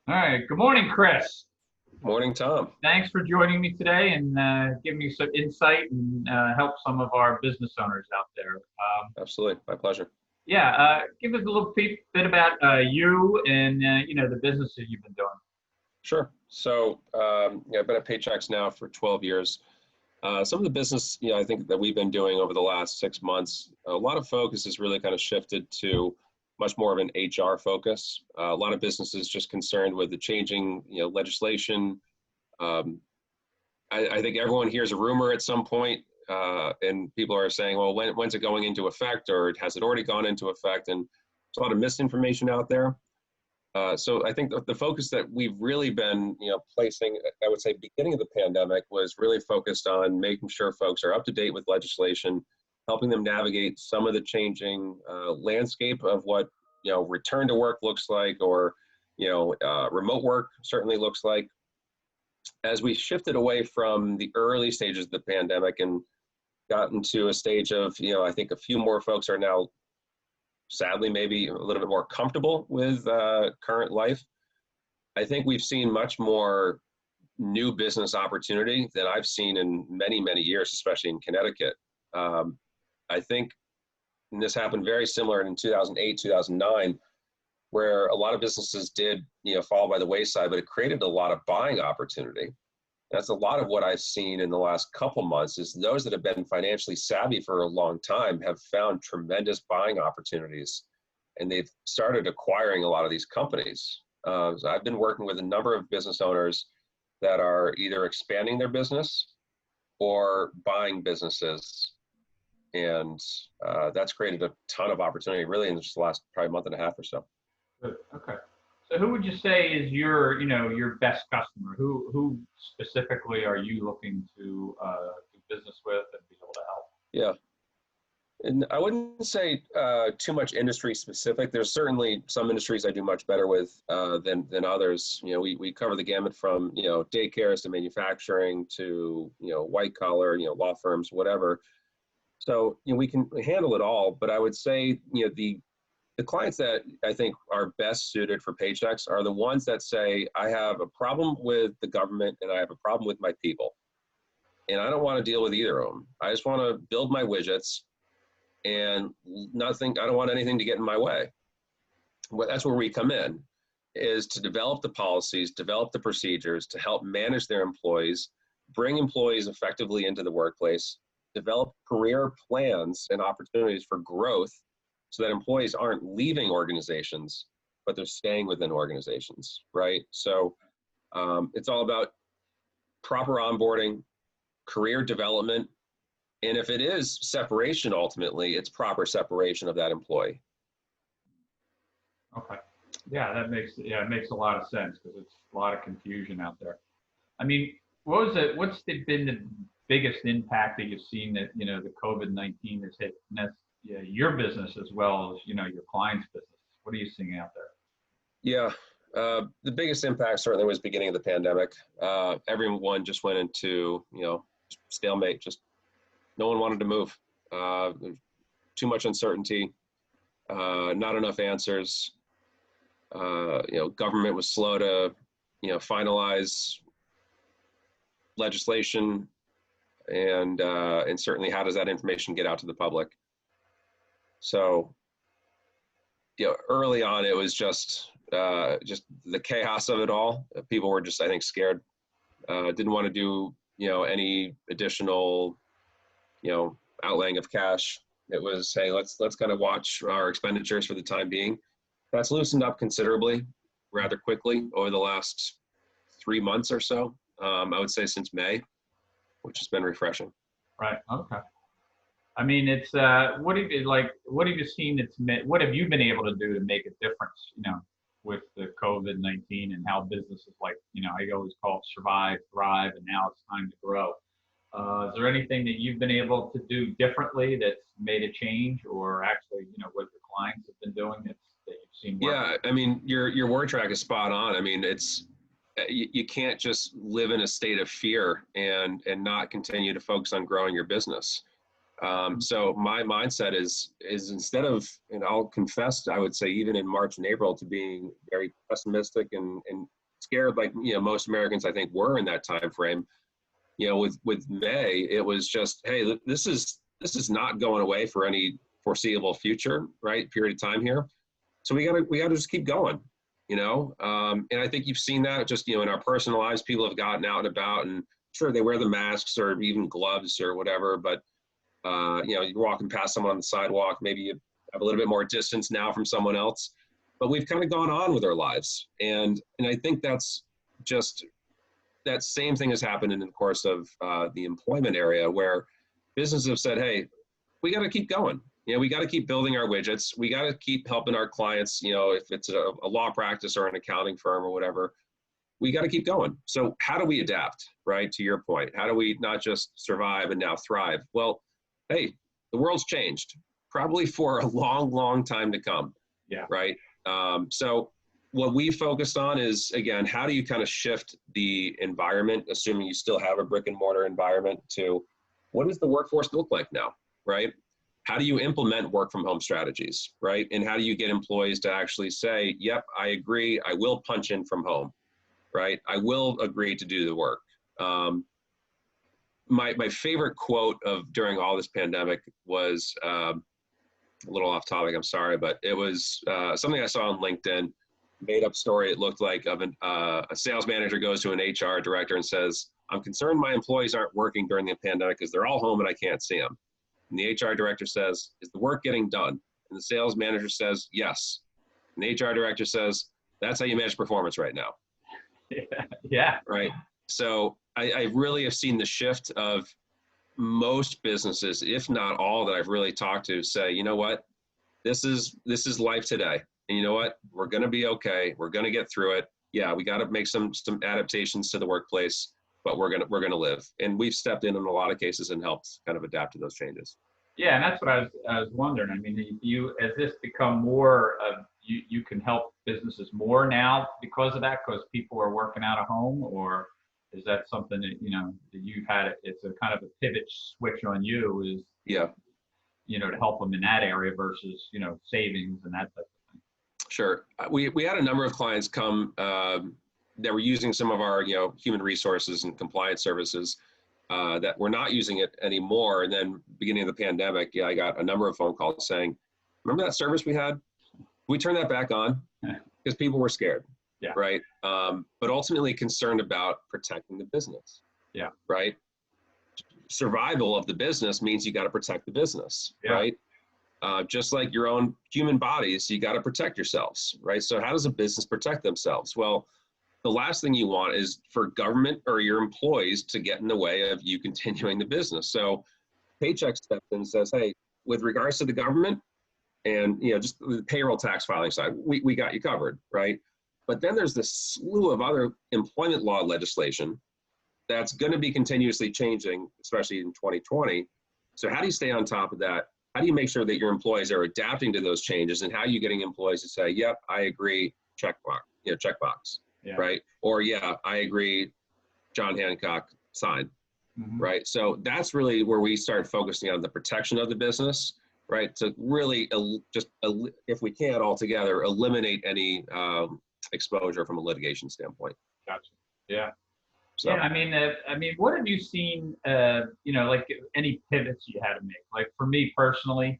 All right. Good morning, Chris. Morning, Tom. Thanks for joining me today and giving me some insight and help some of our business owners out there. Absolutely. My pleasure. Yeah, give us a little bit about you and the businesses you've been doing. Sure. I've been at Paychex now for 12 years. Some of the business, I think that we've been doing over the last 6 months, a lot of focus has really kind of shifted to much more of an HR focus. A lot of businesses just concerned with the changing, legislation. Um, I think everyone hears a rumor at some point, and people are saying, well, when's it going into effect, or has it already gone into effect? And there's a lot of misinformation out there. So I think the focus that we've really been, placing, I would say, beginning of the pandemic, was really focused on making sure folks are up to date with legislation, helping them navigate some of the changing landscape of what return to work looks like, or remote work certainly looks like. As we shifted away from the early stages of the pandemic and got into a stage of, I think a few more folks are now, sadly, maybe a little bit more comfortable with current life. I think we've seen much more new business opportunity than I've seen in many, many years, especially in Connecticut. I think, and this happened very similar in 2008, 2009, where a lot of businesses did, fall by the wayside, but it created a lot of buying opportunity. That's a lot of what I've seen in the last couple months. Is those that have been financially savvy for a long time have found tremendous buying opportunities, and they've started acquiring a lot of these companies. So I've been working with a number of business owners that are either expanding their business or buying businesses. And that's created a ton of opportunity really in just the last probably month and a half or so. Good. Okay. So who would you say is your best customer? Who specifically are you looking to do business with and be able to help? Yeah. And I wouldn't say too much industry specific. There's certainly some industries I do much better with than others. We cover the gamut from, daycares to manufacturing to, white collar, law firms, whatever. So, we can handle it all, but I would say, the clients that I think are best suited for Paychex are the ones that say, I have a problem with the government and I have a problem with my people. And I don't want to deal with either of them. I just want to build my widgets and I don't want anything to get in my way. Well, that's where we come in, is to develop the policies, develop the procedures to help manage their employees, bring employees effectively into the workplace, develop career plans and opportunities for growth so that employees aren't leaving organizations, but they're staying within organizations, right? So it's all about proper onboarding, career development, and if it is separation, ultimately, it's proper separation of that employee. Okay. Yeah, it makes a lot of sense because it's a lot of confusion out there. I mean, what's been the biggest impact that you've seen that, the COVID-19 has hit your business as well as, your clients' business? What are you seeing out there? Yeah, the biggest impact certainly was beginning of the pandemic. Everyone just went into, stalemate. Just no one wanted to move. Too much uncertainty, not enough answers. Government was slow to, finalize legislation, and certainly how does that information get out to the public? So, early on, it was just the chaos of it all. People were just, I think, scared. Didn't want to do, any additional, outlaying of cash. It was, hey, let's kind of watch our expenditures for the time being. That's loosened up considerably, rather quickly over the last 3 months or so. I would say since May, which has been refreshing. Right. Okay. I mean, it's what have you seen what have you been able to do to make a difference, with the COVID-19 and how businesses I always call it survive, thrive, and now it's time to grow. Is there anything that you've been able to do differently that's made a change, or actually, what your clients have been doing that you've seen work? Yeah, I mean, your word track is spot on. I mean, you can't just live in a state of fear and not continue to focus on growing your business. So my mindset is instead of, and I'll confess, I would say even in March and April, to being very pessimistic and scared, like, you know, most Americans I think were in that time frame. You know, with May, it was just, hey, this is not going away for any foreseeable future, right? Period of time here. So we gotta just keep going, you know. And I think you've seen that just, you know, in our personal lives, people have gotten out and about, and sure they wear the masks or even gloves or whatever, but you know, you're walking past someone on the sidewalk, maybe you have a little bit more distance now from someone else, but we've kind of gone on with our lives. And I think that's just, that same thing has happened in the course of the employment area, where businesses have said, hey, we got to keep going. You know, we got to keep building our widgets. We got to keep helping our clients, you know, if it's a law practice or an accounting firm or whatever, we got to keep going. So how do we adapt, right? To your point, how do we not just survive and now thrive? Well, hey, the world's changed probably for a long, long time to come. Yeah. Right. So what we focused on is, again, how do you kind of shift the environment, assuming you still have a brick and mortar environment, to what does the workforce look like now, right? How do you implement work from home strategies, right? And how do you get employees to actually say, yep, I agree, I will punch in from home, right? I will agree to do the work. My favorite quote of during all this pandemic was a little off topic, I'm sorry, but it was something I saw on LinkedIn, made up story. It looked like of a sales manager goes to an HR director and says, I'm concerned my employees aren't working during the pandemic because they're all home and I can't see them. And the HR director says, is the work getting done? And the sales manager says, yes. And the HR director says, that's how you manage performance right now. Yeah. Right. So I really have seen the shift of most businesses, if not all that I've really talked to, say, you know what, this is life today. And you know what, we're going to be okay. We're going to get through it. Yeah, we got to make some adaptations to the workplace, but we're going to live. And we've stepped in a lot of cases and helped kind of adapt to those changes. Yeah, and that's what I was wondering. I mean, you as this become more of you can help businesses more now because of that, because people are working out of home, or is that something that that you've had? It's a kind of a pivot switch on you, is Yeah, to help them in that area versus savings and that type of thing. sure. We had a number of clients come that were using some of our human resources and compliance services. That we're not using it anymore. And then beginning of the pandemic, I got a number of phone calls saying, remember that service we had? We turned that back on because people were scared. Yeah. Right. But ultimately concerned about protecting the business. Yeah. Right. Survival of the business means you got to protect the business. Yeah. Right. Just like your own human bodies, you got to protect yourselves. Right. So how does a business protect themselves? Well, the last thing you want is for government or your employees to get in the way of you continuing the business. So Paychex steps in and says, hey, with regards to the government and just the payroll tax filing side, we got you covered, right? But then there's this slew of other employment law legislation that's going to be continuously changing, especially in 2020. So how do you stay on top of that? How do you make sure that your employees are adapting to those changes? And how are you getting employees to say, yep, I agree, checkbox. Yeah. Right. Or, yeah, I agree, John Hancock, sign. Mm-hmm. Right. So that's really where we start focusing on the protection of the business. Right. To really if we can altogether, eliminate any exposure from a litigation standpoint. Gotcha. Yeah. So, yeah. I mean, what have you seen, like any pivots you had to make? Like for me personally,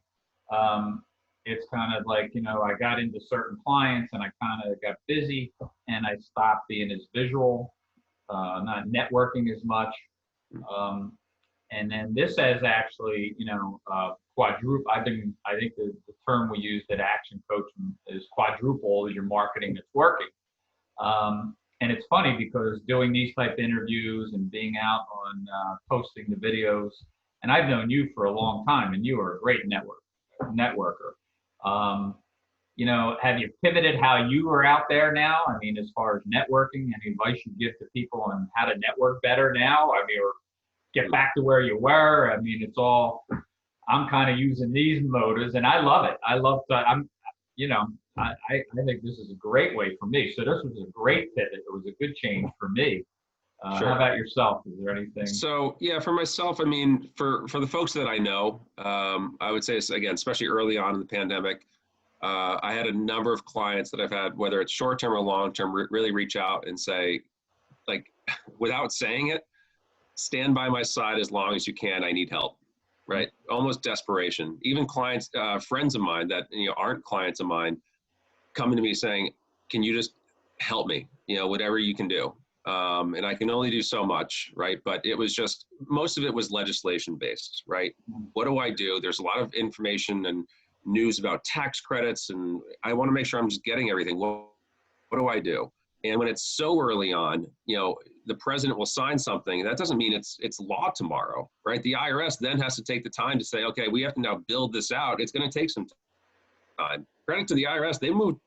it's kind of like, I got into certain clients and I kind of got busy and I stopped being as visual, not networking as much. And then this has actually, quadruple. I think the term we used at Action Coach is quadruple your marketing that's working. And it's funny because doing these type of interviews and being out on posting the videos, and I've known you for a long time and you are a great networker. Have you pivoted how you are out there now? I mean, as far as networking, any advice you give to people on how to network better now? I mean, or get back to where you were? I mean, I'm kind of using these motives and I love it. I think this is a great way for me. So this was a great pivot. It was a good change for me. How Sure. about yourself? Is there anything? So yeah, for myself, I mean, for the folks that I know, I would say again, especially early on in the pandemic, I had a number of clients that I've had, whether it's short term or long term, really reach out and say, like, without saying it, stand by my side as long as you can. I need help, right? Almost desperation. Even clients, friends of mine that aren't clients of mine, coming to me saying, "Can you just help me? Whatever you can do." And I can only do so much, right? But it was just most of it was legislation based, right? What do I do? There's a lot of information and news about tax credits, and I want to make sure I'm just getting everything. What do I do? And when it's so early on, the president will sign something. That doesn't mean it's law tomorrow, right? The IRS then has to take the time to say, okay, we have to now build this out. It's going to take some time. Credit to the IRS, they moved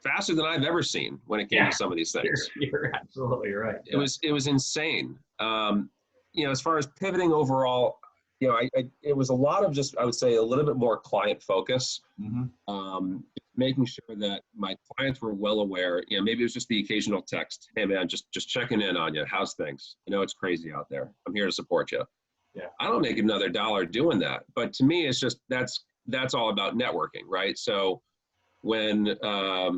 faster than I've ever seen when it came Yeah, to some of these things. you're absolutely right. It was insane. As far as pivoting overall, it was a lot of just, I would say, a little bit more client focus. Making sure that my clients were well aware. Maybe it was just the occasional text. Hey man, just checking in on you. How's things? It's crazy out there. I'm here to support you. Yeah. I don't make another dollar doing that, but to me, it's just that's all about networking, right? So when a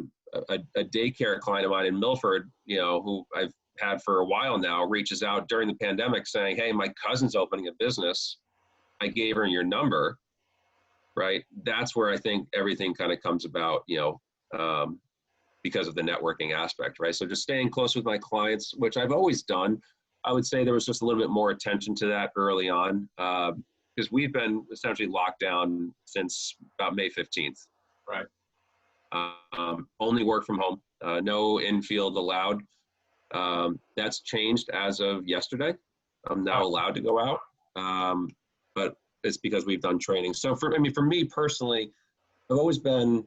daycare client of mine in Milford, who I've had for a while now, reaches out during the pandemic saying, "Hey, my cousin's opening a business. I gave her your number." Right? That's where I think everything kind of comes about, because of the networking aspect, right? So just staying close with my clients, which I've always done. I would say there was just a little bit more attention to that early on, because we've been essentially locked down since about May 15th. Right. Only work from home, no in-field allowed. That's changed as of yesterday. I'm now allowed to go out, but it's because we've done training. So for me personally, I've always been,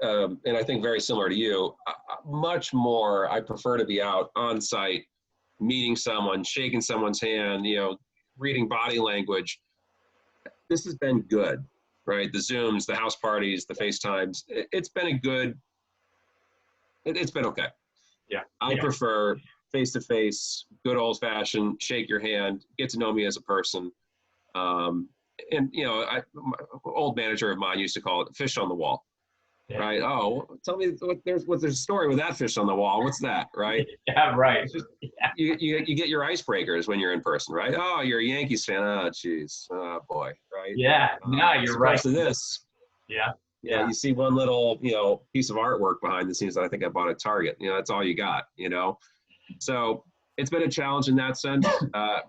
and I think very similar to you, much more, I prefer to be out on site, meeting someone, shaking someone's hand, reading body language. This has been good, right? The Zooms, the house parties, the FaceTimes, it's been it's been okay. Yeah. I prefer face-to-face, good old-fashioned, shake your hand, get to know me as a person. And my old manager of mine used to call it fish on the wall, right? Oh, tell me there's a story with that fish on the wall. What's that, right? Yeah, right. You get your icebreakers when you're in person, right? Oh, you're a Yankees fan. Oh, geez. Oh, boy, right? Yeah, no, you're right. To this. Yeah. You see one little, piece of artwork behind the scenes that I think I bought at Target. That's all you got, So it's been a challenge in that sense.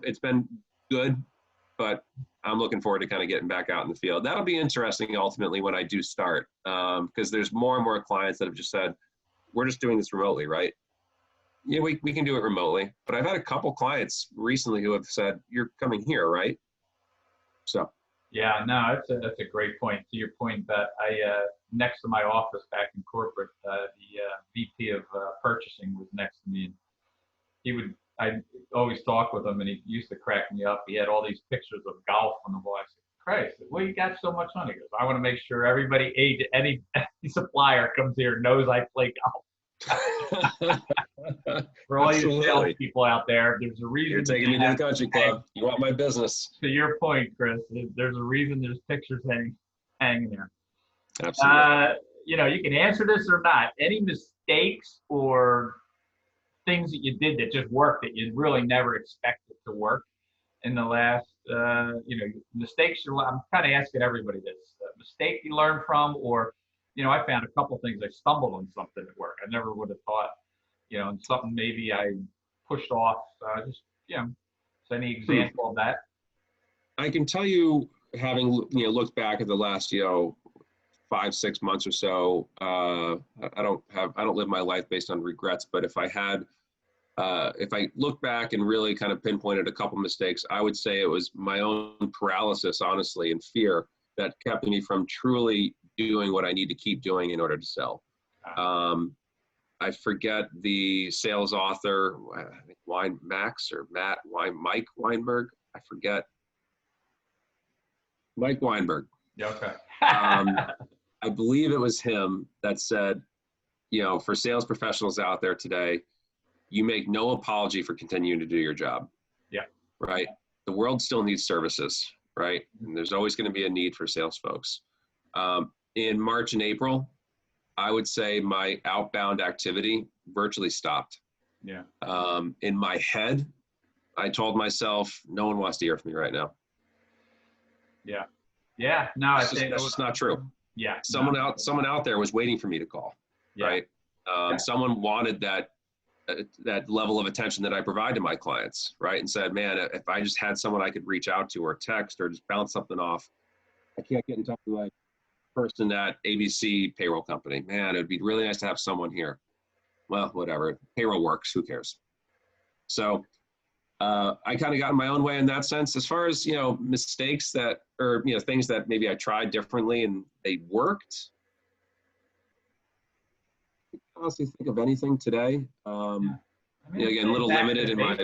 It's been good, but I'm looking forward to kind of getting back out in the field. That'll be interesting ultimately when I do start, because there's more and more clients that have just said, we're just doing this remotely, right? Yeah, we can do it remotely. But I've had a couple clients recently who have said, you're coming here, right? So. Yeah, no, that's a great point. To your point, that I next to my office back in corporate, the VP of purchasing was next to me, and I always talk with him, and he used to crack me up. He had all these pictures of golf on the wall. I said, "Christ, well, you got so much on?" He goes, "I want to make sure everybody, any supplier comes here knows I play golf." For all you sales people out there, there's a reason. You're taking me to the country club. You want my business. To your point, Chris, there's a reason there's pictures hanging there. Absolutely. You can answer this or not. Any mistakes or things that you did that just worked that you really never expected to work in the last, mistakes I'm kind of asking everybody this. A mistake you learned from, or, I found a couple things. I stumbled on something at work. I never would have thought, and something maybe I pushed off. Any example of that? I can tell you, having looked back at the last 5-6 months or so, I don't live my life based on regrets. But if I look back and really kind of pinpointed a couple mistakes, I would say it was my own paralysis, honestly, and fear that kept me from truly doing what I need to keep doing in order to sell. I forget the sales author, I think Mike Weinberg. I forget. Mike Weinberg. Okay. I believe it was him that said, for sales professionals out there today, you make no apology for continuing to do your job. Yeah. Right. The world still needs services, right? And there's always going to be a need for sales folks. In March and April, I would say my outbound activity virtually stopped. Yeah. In my head, I told myself, no one wants to hear from me right now. Yeah. Yeah. No, I think that's just not true. Yeah. Someone out there was waiting for me to call, Yeah. right? Yeah. Someone wanted that level of attention that I provide to my clients, right? And said, man, if I just had someone I could reach out to or text or just bounce something off, I can't get in touch with my person at ABC payroll company. Man, it'd be really nice to have someone here. Well, whatever, payroll works, who cares? So I kind of got in my own way in that sense. As far as, mistakes that, or, things that maybe I tried differently and they worked. I can't honestly think of anything today. Again, a little limited in my.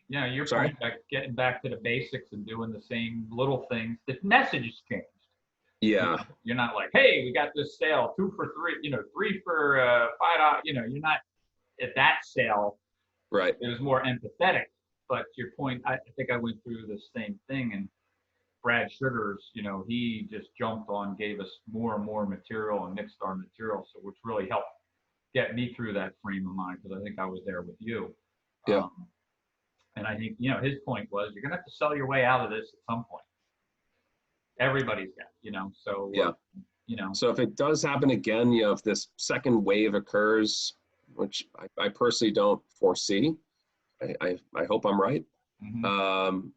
Yeah, your point about getting back to the basics and doing the same little things. The message has changed. Yeah. You're not like, hey, we got this sale, 2 for 3, 3 for $5. You're not at that sale. Right. It was more empathetic. But to your point, I think I went through the same thing. And Brad Sugars, he just jumped on, gave us more and more material and mixed our material, so which really helped get me through that frame of mind, because I think I was there with you. Yeah. And I think, his point was, you're going to have to sell your way out of this at some point. Everybody's got, so, yeah. So if it does happen again, if this second wave occurs, which I personally don't foresee, I hope I'm right. Mm-hmm.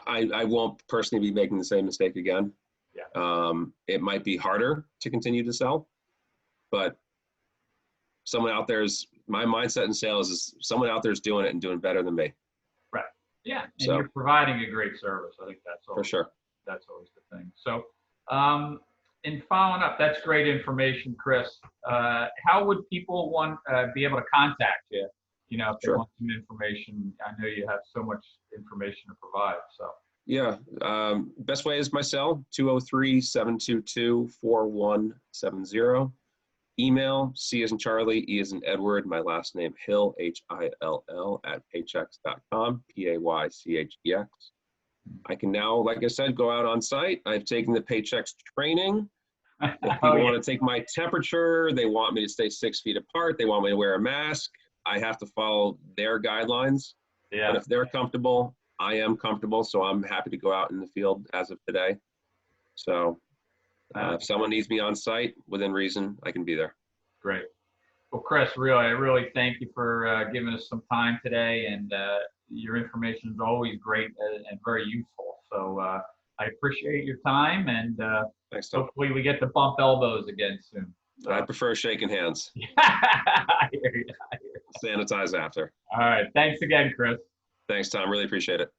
I won't personally be making the same mistake again. Yeah. It might be harder to continue to sell, but someone out there's, my mindset in sales is someone out there is doing it and doing better than me. Right. Yeah. And so, you're providing a great service. I think that's always, for sure. That's always the thing. So, in following up, that's great information, Chris. How would people be able to contact you? If they Sure. want some information. I know you have so much information to provide. So. Yeah. Best way is my cell, 203-722-4170. Email, C as in Charlie, E as in Edward, my last name, Hill, Hill, @paychex.com, Paychex. I can now, like I said, go out on site. I've taken the Paychex training. If people want to take my temperature, they want me to stay 6 feet apart, they want me to wear a mask, I have to follow their guidelines. Yeah. But if they're comfortable, I am comfortable, so I'm happy to go out in the field as of today. So if someone needs me on site, within reason, I can be there. Great. Well, Chris, I really thank you for giving us some time today, and your information is always great and very useful. So I appreciate your time, and Thanks, Tom. hopefully we get to bump elbows again soon. So. I prefer shaking hands. I hear you. Sanitize after. All right. Thanks again, Chris. Thanks, Tom. Really appreciate it.